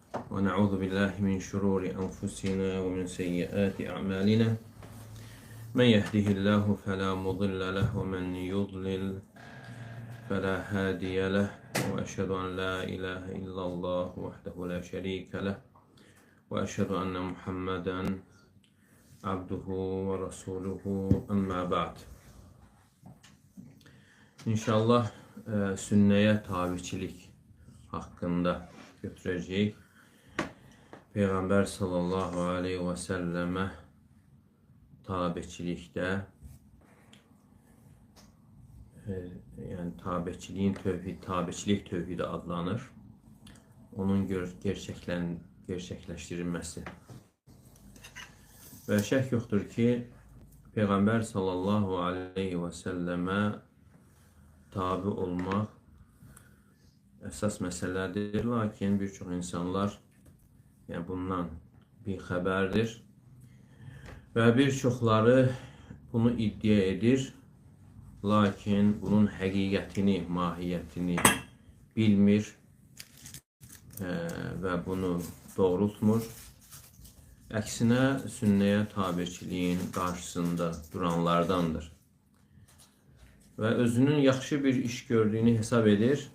ونعوذ بالله من شرور أنفسنا ومن سيئات أعمالنا من يهده الله فلا مضل له ومن يضلل فلا هادي له وأشهد أن لا إله إلا الله وحده لا شريك له وأشهد أن محمدا عبده ورسوله أما بعد. İnşallah sünneye tabiçilik hakkında götüreceğiz. Peygamber sallallahu aleyhi ve selleme tabiçilikte yani tabiçilik tövhidi adlanır. Onun gerçekleştirilmesi. Ve şək yoxdur ki Peygamber sallallahu aleyhi ve selleme tabi olmaq əsas məsələdir, lakin bir çox insanlar bundan bir xəbərdir və bir çoxları bunu iddia edir, lakin bunun həqiqətini, mahiyyətini bilmir və bunu doğrultmur. Əksinə sünnəyə tabiçiliyin qarşısında duranlardandır və özünün yaxşı bir iş gördüyünü hesab edir.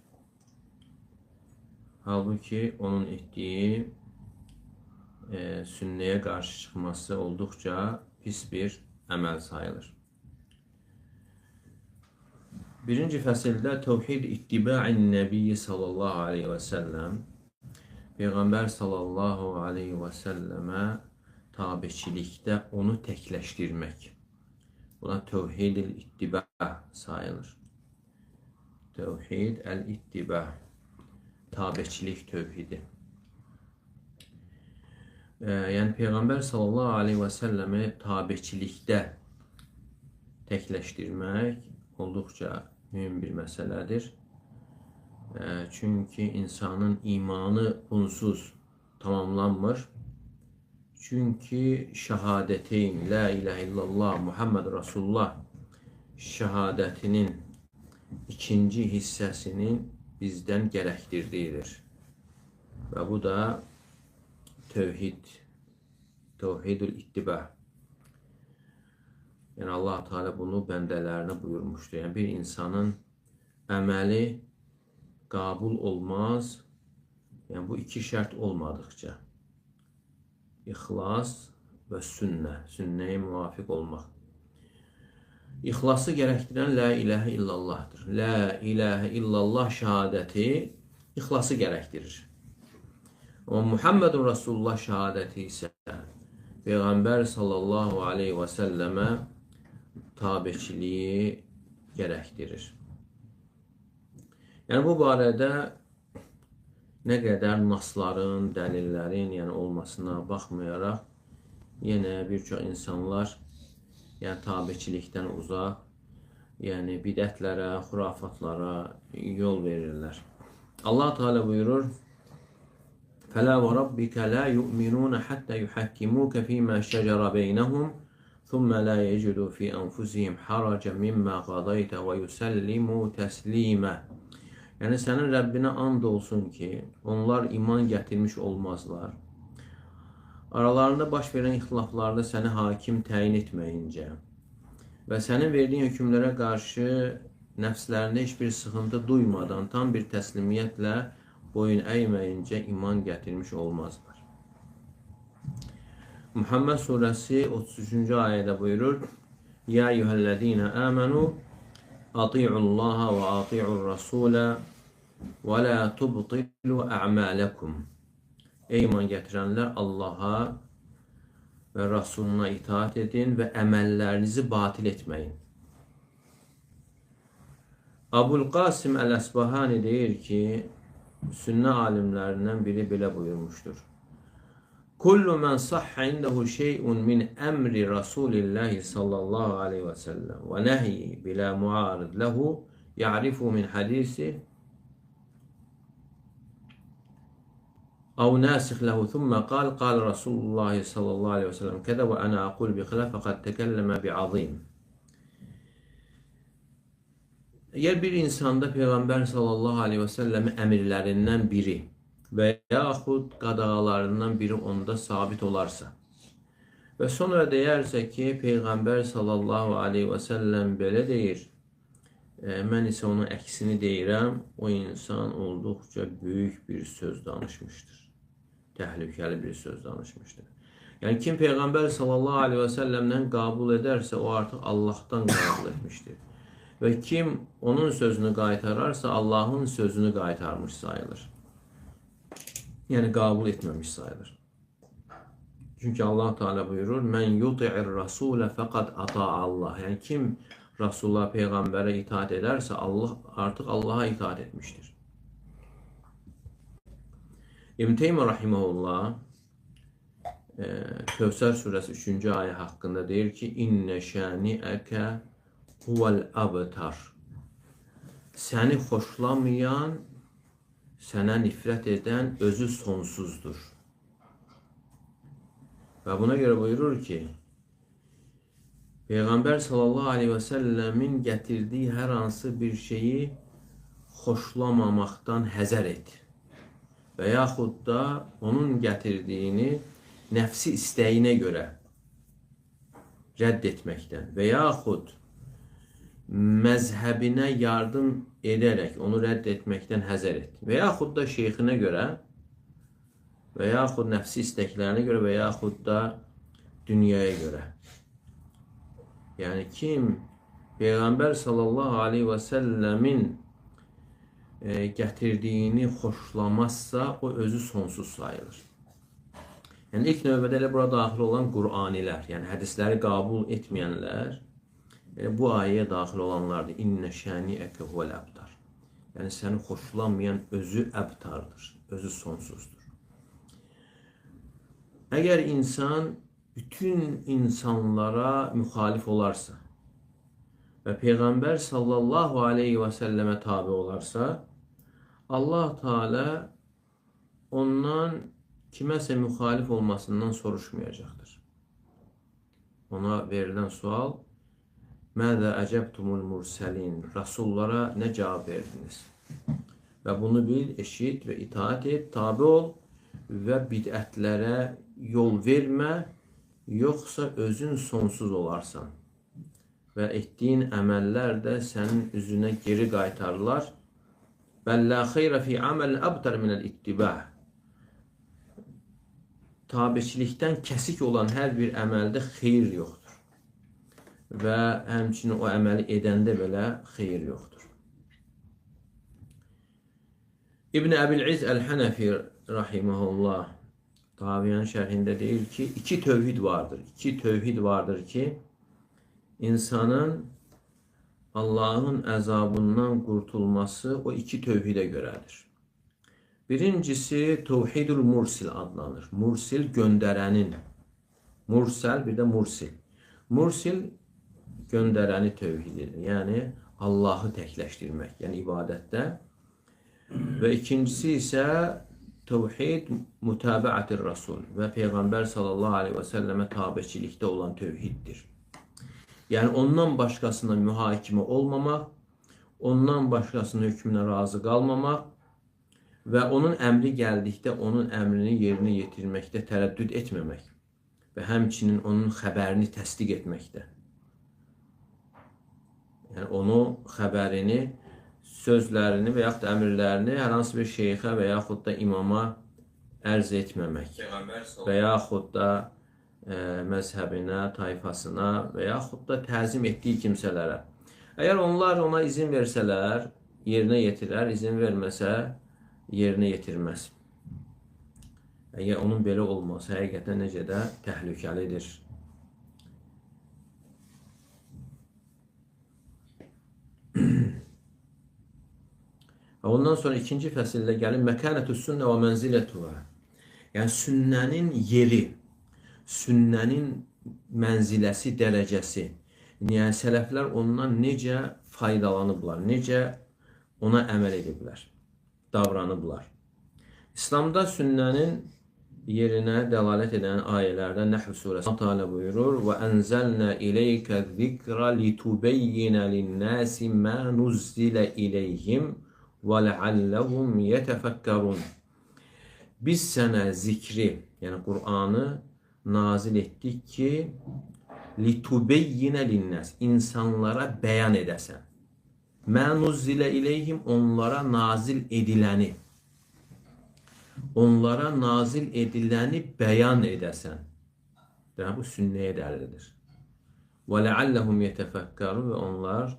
Halbuki onun etdiyi sünnəyə qarşı çıxması olduqca pis bir əməl sayılır. Birinci fəsildə Tevhid İttiba'in Nəbiyyi sallallahu aleyhi və səlləm, Peyğəmbər sallallahu aleyhi və səlləmə tabiçilikdə onu təkləşdirmək. Buna Tevhid-ül İttiba sayılır. Tevhid el-İttiba, tabiçilik tövhidi. Yəni Peyğəmbər sallallahu aleyhi və səlləmi tabiçilikdə təkləşdirmək olduqca mühüm bir məsələdir. Çünki insanın imanı bunsuz tamamlanmır. Çünki şəhadəteyn, la ilahe illallah, Muhammed Rasulullah şəhadətinin ikinci hissəsinin bizdən gərəkdirdiyidir. Və bu da Tevhid-ül İttiba. Yəni Allah Teala bunu bəndələrinə buyurmuşdur. Yəni bir insanın əməli qəbul olmaz. Yəni bu iki şərt olmadıqca. İxlas və sünnəyə müvafiq olmaq. İxlası gərəkdirən la ilahe illallahdır. La ilahe illallah şəhadəti ixlası gərəkdirir. Amma Muhammedun Rasulullah şəhadəti isə Peyğəmbər sallallahu aleyhi və səlləmə tabiçiliyi gərəkdirir. Yəni bu barədə nə qədər nasların, dəlillərin olmasına baxmayaraq, yenə bir çox insanlar tabiçilikdən uzaq, bidətlərə, xurafatlara yol verirlər. Allah Teala buyurur: فَلَا وَرَبِّكَ لَا يُؤْمِنُونَ حَتَّى يُحَكِّمُوكَ فِي مَا شَجَرَ بَيْنَهُمْ ثُمَّ لَا يَجِدُوا فِي أَنفُسِهِمْ حَرَجًا مِمَّا قَضَيْتَ وَيُسَلِّمُوا تَسْلِيمًا. Yəni sənin Rəbbinə and olsun ki, onlar iman gətirmiş olmazlar. Aralarında baş verən ixtilaflarda səni hakim təyin etməyincə və sənin verdiyin hökmlərə qarşı nəfslərində heç bir sıxıntı duymadan tam bir təslimiyyətlə boyun əyməyincə iman gətirmiş olmazlar. Muhammed surəsi 33-cü ayədə buyurur: Ya eyyuhəl-ləzīnə əmənu ati'ullaha və ati'ur rasulə və la tubtilu a'mələkum. Ey iman gətirənlər, Allaha və Rasuluna itaat edin və əməllərinizi batil etməyin. Abul-Qasim Əl-Əsbahani deyir ki, sünnə alimlərindən biri belə buyurmuşdur: Kullu men sahha indehu şey'un min emri Rasulillahi sallallahu aleyhi ve sellem ve nehyi bila muarid lehu ya'rifu min hadisi أو ناسخ له ثم قال رسول الله صلى الله عليه وسلم كذا وأنا أقول بخلاف فقد تكلم بعظيم. Eğer bir insanda Peygamber sallallahu aleyhi ve sellem emirlerinden biri və yaxud qadağalarından biri onda sabit olarsa. Və sonra deyərsə ki, Peyğəmbər sallallahu aleyhi və səlləm belə deyir, mən isə onun əksini deyirəm, o insan olduqca böyük bir söz danışmışdır. Təhlükəli bir söz danışmışdır. Yəni kim Peyğəmbər sallallahu aleyhi və səlləmdən qəbul edərsə, o artıq Allahdan qəbul etmişdir. Və kim onun sözünü qaytararsa, Allahın sözünü qaytarmış sayılır. Yəni qəbul etməmiş sayılır. Çünki Allah Teala buyurur, "Mən yuti'ir rasulə fəqad ata'a Allah." Yəni kim Rasulullah Peyğəmbərə itaat edərsə, Allah artıq Allaha itaat etmişdir. İbn Teymiyyə rahimehullah Kevser suresi 3. ayet hakkında deyir ki, "İnne şani'eke huvel abtar." Səni xoşlamayan, sənə nifrət edən özü sonsuzdur. Və buna görə buyurur ki, Peyğəmbər sallallahu aleyhi və səlləmin gətirdiyi hər hansı bir şeyi xoşlamamaqdan həzər et. Və yaxud da onun gətirdiyini nəfsi istəyinə görə rədd etməkdən və yaxud məzhəbinə yardım edərək onu rədd etməkdən həzər et. Və yaxud da şeyxinə görə və yaxud nəfsi istəklərinə görə və yaxud da dünyaya görə. Yəni kim Peyğəmbər sallallahu aleyhi və səlləmin gətirdiyini xoşlamazsa, o özü sonsuz sayılır. Yəni ilk növbədə elə bura daxil olan Qur'anilər, yəni hədisləri qəbul etməyənlər bu ayəyə daxil olanlardır. İnnə şəni'əkə huvel əbtar. Yəni səni xoşlamayan özü əbtardır, özü sonsuzdur. Əgər insan bütün insanlara müxalif olarsa və Peyğəmbər sallallahu aleyhi və səlləmə tabi olarsa, Allah Teala ondan kiməsə müxalif olmasından soruşmayacaqdır. Ona verilən sual, "Mədə əcəbtumul mursəlin?" Rasullara nə cavab verdiniz? Və bunu bil, eşit və itaat et, tabi ol və bidətlərə yol vermə, yoxsa özün sonsuz olarsan və etdiyin əməllər də sənin üzünə geri qaytarlar. Bəllə xeyrə fi aməl əbtər minəl ittibah. Tabiçilikdən kəsik olan hər bir əməldə xeyir yoxdur. Və həmçinin o əməli edəndə belə xeyir yoxdur. İbn Əbil-İz Əl-Hənəfi rahiməhullah Tabiyan şərhində deyir ki, iki tövhid vardır. İki tövhid vardır ki, insanın Allah'ın əzabından qurtulması o iki tövhidə görədir. Birincisi Tevhidul Mursil adlanır. Mursil göndərənin. Mursel bir də Mursil. Mursil göndərəni tövhididir. Yəni Allah'ı təkləşdirmək, yəni ibadətdə. Və ikincisi isə Tevhid Mutabəətir Rasul və Peyğəmbər sallallahu aleyhi və səlləmə tabiçilikdə olan tövhiddir. Yəni ondan başqasına mühakimə olmamaq, ondan başqasının hökmünə razı qalmamaq və onun əmri gəldikdə onun əmrini yerinə yetirməkdə tərəddüd etməmək və həmçinin onun xəbərini təsdiq etməkdə. Yəni onun xəbərini, sözlərini və yaxud da əmrlərini hər hansı bir şeyxə və yaxud da imama ərz etməmək və yaxud da məzhəbinə, tayfasına və yaxud da təzim etdiyi kimsələrə. Əgər onlar ona izin versələr, yerinə yetirər, izin verməsə, yerinə yetirməz. Əgər onun belə olması həqiqətən necə də təhlükəlidir. Ondan sonra ikinci fəsildə gəlin Məkânətü sünnə və mənzilətuhə. Yəni sünnənin yeri, sünnənin mənziləsi, dərəcəsi. Yəni sələflər ondan necə faydalanıblar, necə ona əməl ediblər, davranıblar. İslamda sünnənin yerinə dəlalət edən ayələrdən Nəhl surəsi Allah Teala buyurur: "Və ənzəlnə ileykə zikra litubeyyinə linnəsi mə nuzzilə ileyhim və ləalləhum yetefəkkarun." Biz sənə zikri, yəni Qur'anı nazil etdik ki, litubeyyinə linnəs, insanlara bəyan edəsən. Mə nuzzilə iləyhim, onlara nazil ediləni. Onlara nazil ediləni bəyan edəsən. Bu sünnəyə dəlildir. Və ləalləhum yetəfəkkərun, və onlar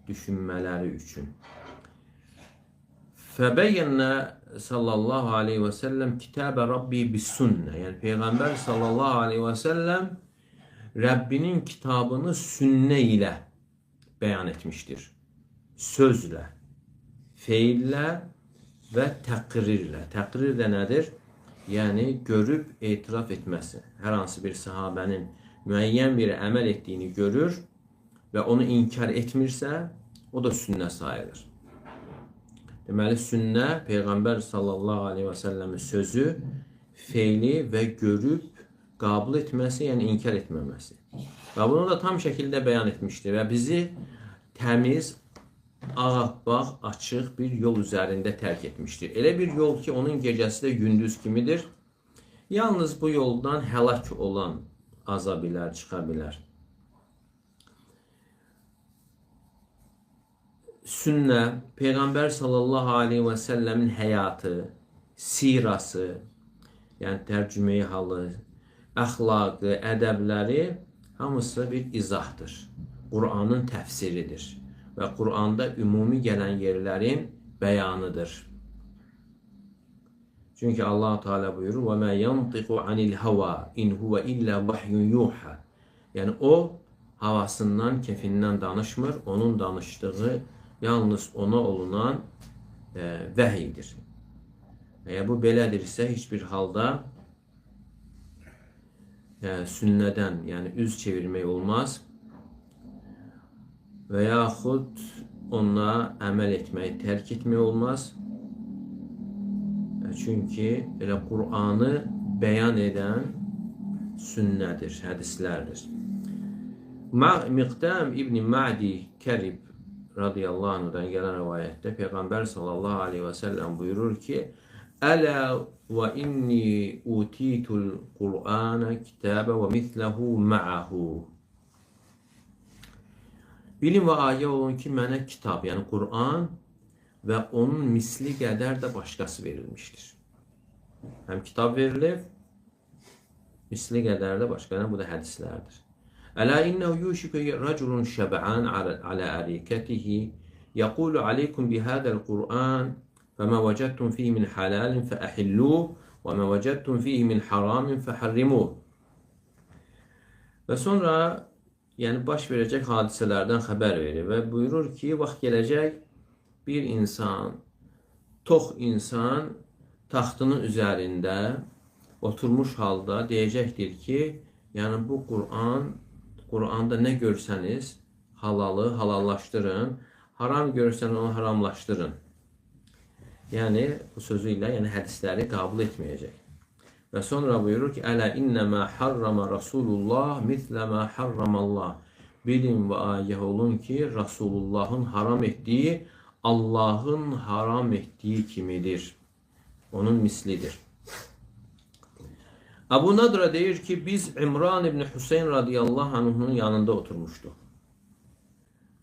düşünmələri üçün. Fəbəyyənə sallallahu aleyhi və səlləm kitəbə Rabbi bis sünnə. Yəni Peyğəmbər sallallahu aleyhi və səlləm Rəbbinin kitabını sünnə ilə bəyan etmişdir. Sözlə, feillə və təqrirlə. Təqrir də nədir? Yəni görüb etiraf etməsi. Hər hansı bir sahabənin müəyyən bir əməl etdiyini görür və onu inkar etmirsə, o da sünnə sayılır. Deməli, sünnə Peyğəmbər sallallahu aleyhi və səlləmin sözü, feili və görüb qəbul etməsi, yəni inkar etməməsi. Və bunu da tam şəkildə bəyan etmişdir və bizi təmiz, ağappaq, açıq bir yol üzərində tərk etmişdir. Elə bir yol ki, onun gecəsi də gündüz kimidir. Yalnız bu yoldan həlak olan aza bilər, çıxa bilər. Sünnə, Peyğəmbər sallallahu aleyhi və səlləmin həyatı, sirası, yəni tərcümeyi halı, əxlaqı, ədəbləri hamısı bir izahdır. Qur'anın təfsiridir və Qur'anda ümumi gələn yerlərin bəyanıdır. Çünki Allah Teala buyurur: "Və mə yantiqu anil hava in huve illa vahyun yuha." Yəni o havasından, kefindən danışmır. Onun danışdığı yalnız ona olunan vəhiydir. Eğer bu belədirsə, heç bir halda sünnədən, yəni üz çevirmək olmaz və yaxud ona əməl etməyi tərk etmək olmaz. Çünki elə Qur'anı bəyan edən sünnədir, hədislərdir. Miqdam İbn Ma'di Kərib radiyallahu anhudan gələn rivayətdə Peyğəmbər sallallahu aleyhi və səlləm buyurur ki: "Ələ və inni utitul Qur'ana kitabə və misləhu ma'ahu." Bilin və ayə olun ki, mənə kitab, yəni Qur'an və onun misli qədər də başqası verilmişdir. Həm kitab verilib, misli qədər də başqa, bu da hədislərdir. Ələ innəhu yuşiku raculun şəb'an alə ərikətihi yəqulu aleykum bihədəl Qur'an fəmə vəcədtum fihi min halalin fəəhilluh və mə vəcədtum fihi min haramin fəharrimuh. Və sonra yəni baş verəcək hadisələrdən xəbər verir və buyurur ki, vaxt gələcək bir insan, tox insan taxtının üzərində oturmuş halda deyəcəkdir ki, yəni bu Qur'anda nə görsəniz halalı halallaşdırın, haram görsəniz onu haramlaşdırın. Yəni bu sözü ilə yəni hədisləri qəbul etməyəcək. Və sonra buyurur ki, "Ələ innəmə harrama Rasulullah misləmə harramallah." Bilin və agah olun ki, Rasulullahın haram etdiyi Allahın haram etdiyi kimidir. Onun mislidir. Abu Nadra deyir ki, biz İmran ibn Hüseyin radiyallahu anh'ın yanında oturmuşduq.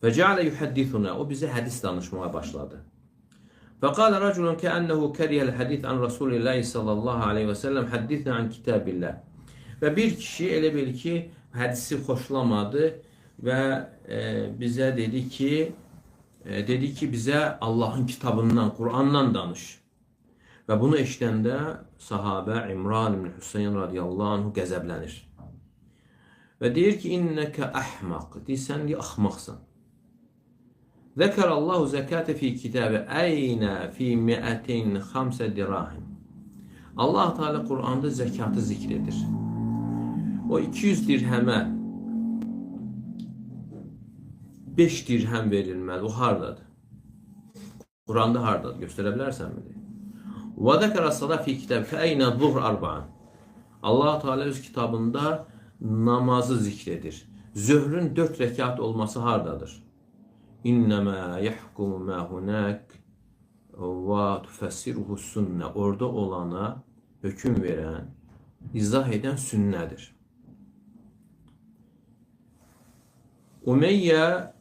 Və cəalə yuhaddithuna, o bize hədis danışmaya başladı. Fəqalə rəculun kəənəhu kəriyəl hədith an Rasulillahi sallallahu aleyhi və səlləm həddithnə an kitabillah. Və bir kişi elə bil ki, hədisi xoşlamadı və bizə dedi ki, bizə Allahın kitabından, Qur'andan danış. Və bunu eşidəndə sahabə İmran ibn Hüseyin radiyallahu anhu qəzəblənir. Və deyir ki, innəkə əhmaq, deyirsən ki, axmaqsan. Zəkərallahu zəkətə fi kitabə əynə fi 205 dirahim. Allah Teala Qur'anda zəkatı zikr edir. O 200 dirhəmə 5 dirhəm verilməli. O hardadır? Qur'anda hardadır? Göstərə bilərsənmi? Və zəkərə sada fi kitabə fəynə zuhr arba'an. Allah Teala öz kitabında namazı zikr edir. Zöhrün 4 rəkat olması hardadır? İnnəmə yəhkumu mə hunək və tufəssiruhu sünnə. Orada olana hökm verən, izah edən sünnədir. Umeyyə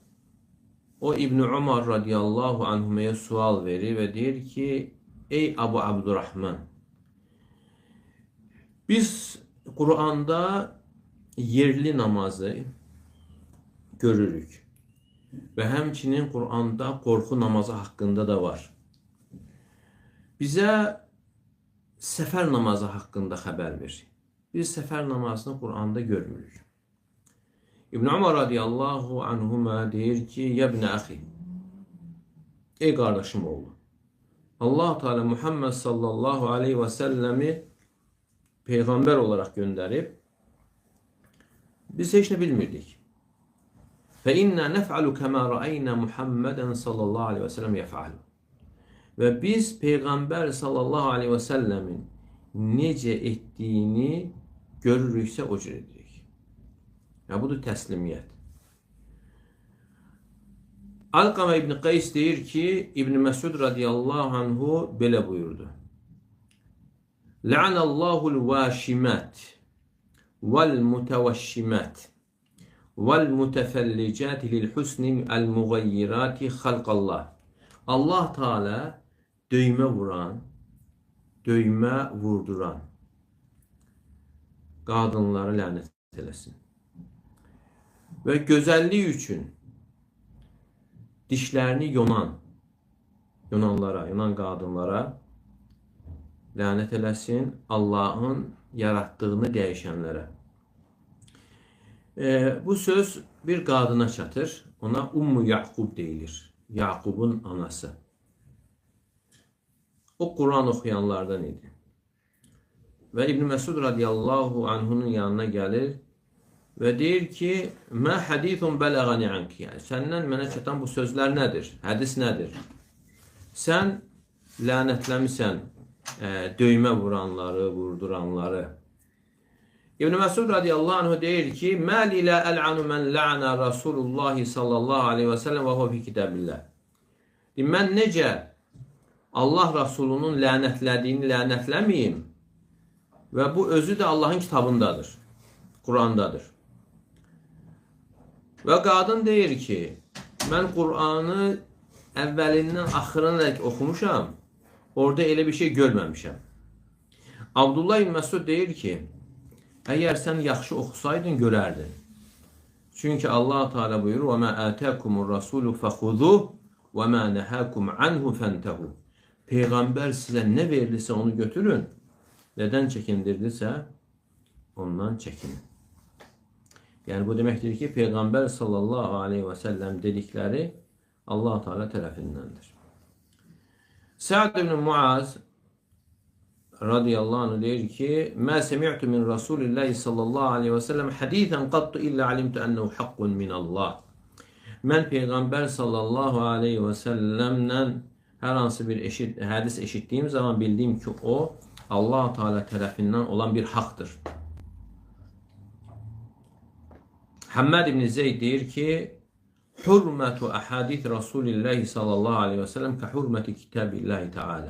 o İbn Umar radiyallahu anhumaya sual verir və deyir ki, ey Abu Abdurrahman, biz Quranda yerli namazı görürük və həmçinin Quranda qorxu namazı haqqında da var. Bizə səfər namazı haqqında xəbər ver. Biz səfər namazını Quranda görmürük. İbn Umar radiyallahu anhuma deyir ki, ya ibn əxi, ey qardaşım oğlu, Allah Teala Muhammed sallallahu aleyhi və səlləmi peyğəmbər olaraq göndərib, biz heç nə bilmirdik. Fə innə nəf'alu kəmə rəəynə Muhammədən sallallahu aleyhi və səlləm yəf'alu. Və biz peyğəmbər sallallahu aleyhi və səlləmin necə etdiyini görürüksə o cür edirik. Ya budur təslimiyyət. Alqamə İbn Qays deyir ki, İbn Məsud radiyallahu anhu belə buyurdu. La'anallahul vəşimət vəl-mütəvəşşimət vəl-mütəfəllicət lil-husni əl-müğayyirati xalqallah. Allah Teala döymə vuran, döymə vurduran qadınları lənət eləsin. Və gözəllik üçün dişlərini yonanlara, yonan qadınlara lənət eləsin, Allahın yaratdığını dəyişənlərə. Bu söz bir qadına çatır, ona Ummu Yaqub deyilir, Yaqubun anası. O Quran oxuyanlardan idi. Və İbn Məsud radiyallahu anhunun yanına gəlir və deyir ki, mə hədithun bələğəni anki. Yəni, səndən mənə çatan bu sözlər nədir? Hədis nədir? Sən lənətləmisən döymə vuranları, vurduranları. İbn Məsud radiyallahu anhu deyir ki, məl ilə əl'anu mən lə'nə Rasulullah sallallahu aleyhi və səlləm və fi kitabillah. Mən necə Allah Rasulunun lənətlədiyini lənətləməyim və bu özü də Allahın kitabındadır, Qurandadır. Və qadın deyir ki, mən Qur'anı əvvəlindən axırına oxumuşam, orada elə bir şey görməmişəm. Abdullah ibn Məsud deyir ki, əgər sən yaxşı oxusaydın, görərdin. Çünki Allah Teala buyurur, وَمَا آتَاكُمُ الرَّسُولُ فَخُذُوهُ وَمَا نَهَاكُمْ عَنْهُ فَانْتَهُ. Peyğəmbər sizə nə verilirsə onu götürün, nədən çəkindirdirsə ondan çəkinin. Yəni bu deməkdir ki, Peyğəmbər sallallahu aleyhi və səlləm dedikləri Allah Teala tərəfindəndir. Sa'd ibn Muaz radiyallahu anh deyir ki, mə semi'tu min Rasulillahi sallallahu aleyhi və səlləm hədithən qattu illə alimtu ənəhu haqqun min Allah. Mən Peyğəmbər sallallahu aleyhi və səlləmlə hər hansı bir hədis eşitdiyim zaman bildiyim ki, o Allah Teala tərəfindən olan bir haqdır. Həmməd ibn Zeyd deyir ki, hurmətu əhadith Rasulillahi sallallahu aleyhi və səlləm kə hurməti kitabillahi Teala.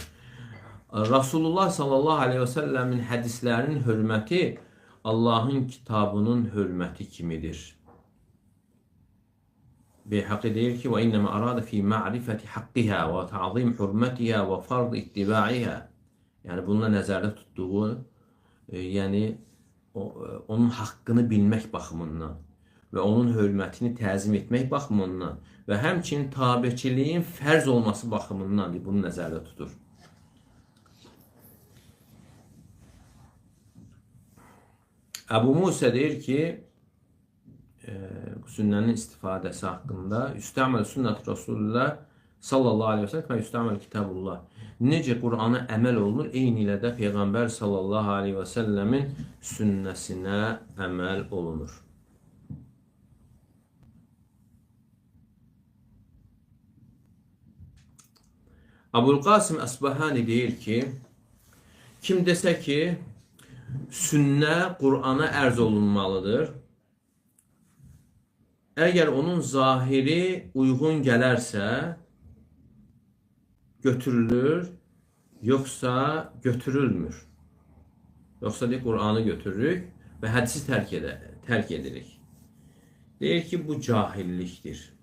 Rasulullah sallallahu aleyhi və səlləmin hədislərinin hörməti Allahın kitabının hörməti kimidir. Beyhaqi deyir ki, وَاِنَّمَا أَرَادَ فِي مَعْرِفَةِ حَقِّهَا وَتَعْظِيمِ حُرْمَتِهَا وَفَرْضِ اِتِّبَاعِهَا. Yəni bununla nəzərdə tutduğu, yəni onun haqqını bilmək baxımından və onun hörmətini təzim etmək baxımından və həmçinin tabiçiliyin fərz olması baxımından bunu nəzərdə tutur. Əbu Musa deyir ki, sünnənin istifadəsi haqqında üstəməl sünnət Rasulullah sallallahu aleyhi və səlləm üstəməl kitabullah. Necə Qur'ana əməl olunur, eyni ilə də Peyğəmbər sallallahu aleyhi və səlləmin sünnəsinə əməl olunur. Əbul-Qasım Əsbahani deyir ki, kim desə ki, sünnə Qur'ana ərz olunmalıdır, əgər onun zahiri uyğun gələrsə, götürülür, yoxsa götürülmür. Yoxsa deyir, Qur'anı götürürük və hədisi tərk edirik. Deyir ki, bu cahillikdir.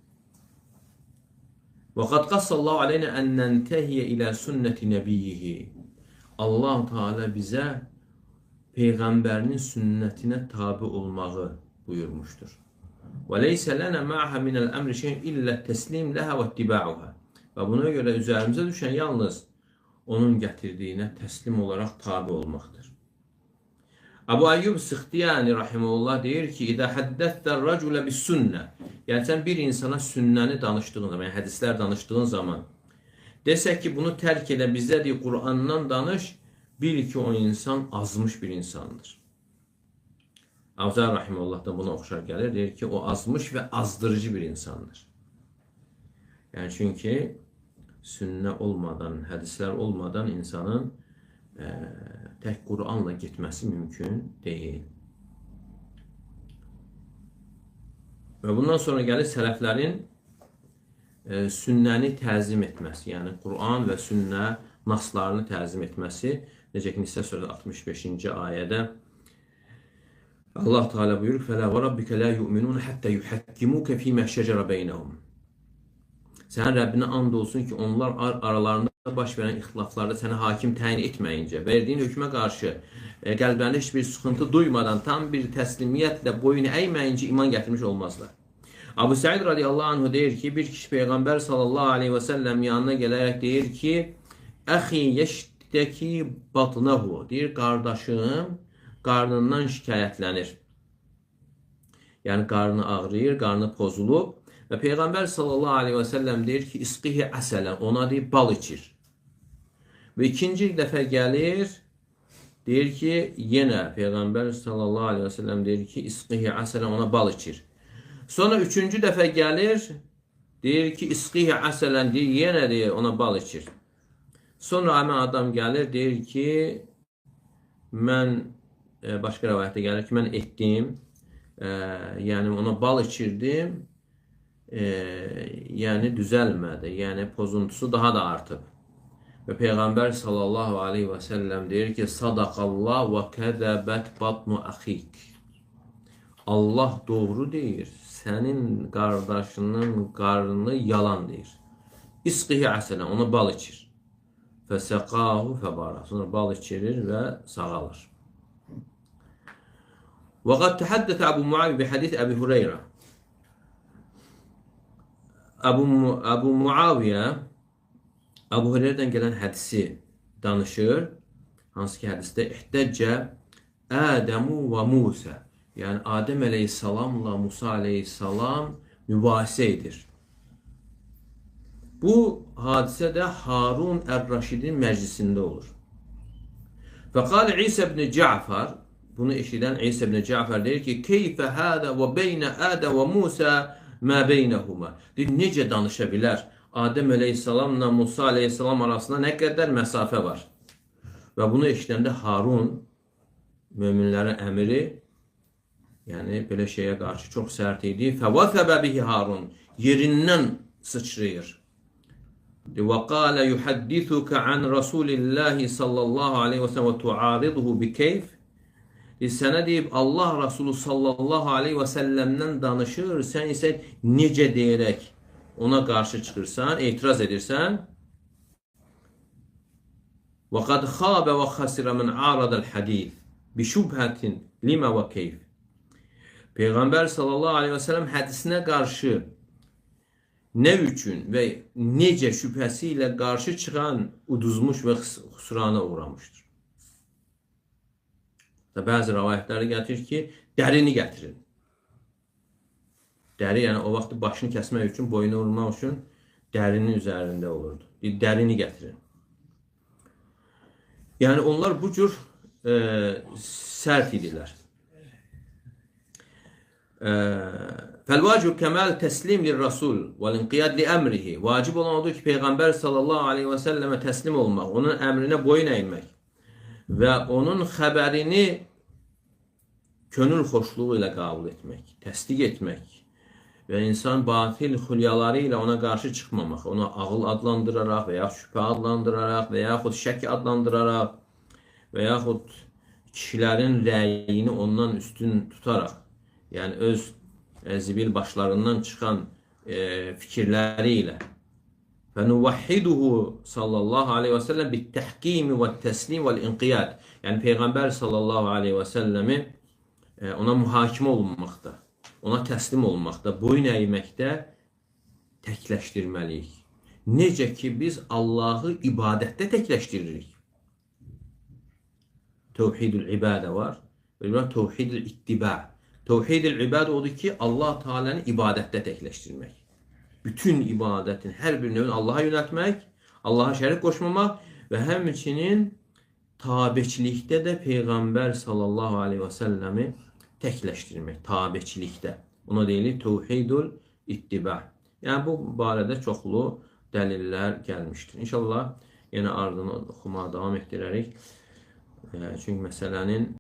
وَقَدْ قَصَّ اللّٰهُ عَلَيْنَا أَنْ نَنْتَهِيَ إِلَى سُنَّةِ نَبِيِّهِ Allah Teala bizə Peyğəmbərinin sünnətinə tabi olmağı buyurmuşdur. وَلَيْسَ لَنَا مَعَهَا مِنَ الْأَمْرِ شَيْءٍ إِلَّا التَّسْلِيمُ لَهَا وَاتِّبَاعُهَا Və buna görə üzərimizə düşən yalnız onun gətirdiyinə təslim olaraq tabi olmaqdır. Abu Ayyub Sıxtiyani rahimehullah deyir ki, İdə həddətlər rəculə bis sünnə Yəni sən bir insana sünnəni danışdığın zaman, yəni hədislər danışdığın zaman desək ki, bunu tərk elə bizə deyir, Qur'andan danış, bil ki, o insan azmış bir insandır. Avzar rahimehullah da buna oxşar gəlir, deyir ki, o azmış və azdırıcı bir insandır. Yəni çünki sünnə olmadan, hədislər olmadan insanın tək Qur'anla getməsi mümkün deyil. Və bundan sonra gəlir sələflərin sünnəni təzim etməsi, yəni Qur'an və sünnə naslarını təzim etməsi. Necə ki, Nisə surəsi 65-ci ayədə Allah Teala buyurur: "Fələ və rabbikə la yu'minun hatta yuhakkimuka fīmə şəcərə beynəhum." Sənin Rəbbinə and olsun ki, onlar aralarında baş verən ixtilaflarda səni hakim təyin etməyincə, verdiyin hökmə qarşı qəlblərində heç bir sıxıntı duymadan, tam bir təslimiyyətlə boyun əyməyincə iman gətirmiş olmazlar. Abu Said radiyallahu anhu deyir ki, bir kişi Peyğəmbər sallallahu aleyhi və səlləm yanına gələrək deyir ki, "Əxi yeştəki batnahu." Deyir, qardaşım qarnından şikayətlənir. Yəni qarnı ağrıyır, qarnı pozulub. Və Peyğəmbər sallallahu aleyhi və səlləm deyir ki, "İsqihi əsələn." Ona deyir, bal içir. Və ikinci dəfə gəlir, deyir ki, yenə Peyğəmbər sallallahu aleyhi və səlləm deyir ki, "İsqihi əsələn." Ona bal içir. Sonra üçüncü dəfə gəlir, deyir ki, "İsqihi əsələn." Deyir, yenə deyir, ona bal içir. Sonra həmin adam gəlir, deyir ki, mən, başqa rəvayətdə gəlir ki, mən etdim, yəni ona bal içirdim, yəni düzəlmədi, yəni pozuntusu daha da artıb. Və Peyğəmbər sallallahu aleyhi və səlləm deyir ki, "Sadaqallah və kəzəbət batnu əxik." Allah doğru deyir, sənin qardaşının qarnı yalan deyir. "İsqihi əsələn." Ona bal içir. Fəsəqahu fəbara. Sonra bal içirir və sağalır. Və qad təhaddətə Əbu Muavi bi hədis Əbi Hüreyrə. Əbu Muaviyə Əbu Hüreyrədən gələn hədisi danışır. Hansı ki hədisdə "İhtəccə Ədəmu və Musə." Yəni Adəm əleyhissalamla Musa əleyhissalam mübahisə edir. Bu hadisə də Harun Ər-Raşidin məclisində olur. Fəqalə İsə ibn Cəfər, bunu eşidən İsə ibn Cəfər deyir ki, "Keyfə hədə və beynə Ədəm və Musə mə beynəhuma." Deyir, necə danışa bilər? Adəm əleyhissalamla Musa əleyhissalam arasında nə qədər məsafə var? Və bunu eşidəndə Harun, möminlərin əmiri, yəni belə şeyə qarşı çox sərt idi. Fəvəfəbə bihi Harun, yerindən sıçrayır. Və qalə yuhaddithuka an Rasulillahi sallallahu aleyhi və səlləm və tuariduhu bi keyf. Sənə deyib Allah Rasulü sallallahu aleyhi və səlləmdən danışır, sən isə necə deyərək ona qarşı çıxırsan, etiraz edirsən. Və qad xabə və xasirə min aradəl hədith bi şubhətin limə və keyf. Peyğəmbər sallallahu aleyhi və səlləm hədisinə qarşı nə üçün və necə şübhəsi ilə qarşı çıxan uduzmuş və xüsrana uğramışdır. Bəzi rəvayətləri gətirir ki, dərini gətirin. Dəri, yəni o vaxt başını kəsmək üçün, boyunu vurmaq üçün dərinin üzərində olurdu. Dərini gətirin. Yəni onlar bu cür sərt idilər. Fəlvacib kəməl təslim lir-Rasul vəl-inqiyad li-əmrihi. Vacib olan odur ki, Peyğəmbər sallallahu aleyhi və səlləmə təslim olmaq, onun əmrinə boyun əymək və onun xəbərini könül xoşluğu ilə qəbul etmək, təsdiq etmək və insan batil xülyaları ilə ona qarşı çıxmamaq, ona ağıl adlandıraraq və ya şübhə adlandıraraq və yaxud şək adlandıraraq və yaxud kişilərin rəyini ondan üstün tutaraq, yəni öz zibil başlarından çıxan fikirləri ilə فَنُوَحِّدُهُ sallallahu aleyhi və səlləm bit-təhkimi və-təslim və-inqiyad. Yəni Peyğəmbər sallallahu aleyhi və səlləmi ona mühakimə olunmaqda, ona təslim olunmaqda, boyun əyməkdə təkləşdirməliyik. Necə ki biz Allahı ibadətdə təkləşdiririk. Tevhidül ibadə var. Və tevhidül ittiba. Tevhidül ibadə odur ki, Allah Teala'nı ibadətdə təkləşdirmək. Bütün ibadətin hər bir növünü Allah'a yönəltmək, Allah'a şərik qoşmamaq və həmçinin tabeçilikdə də Peyğəmbər sallallahu aleyhi və səlləmi təkləşdirmək, tabeçilikdə. Ona deyilir tevhidül ittiba. Yəni bu barədə çoxlu dəlillər gəlmişdir. İnşallah yenə ardını oxumağa davam etdirərik. Çünki məsələnin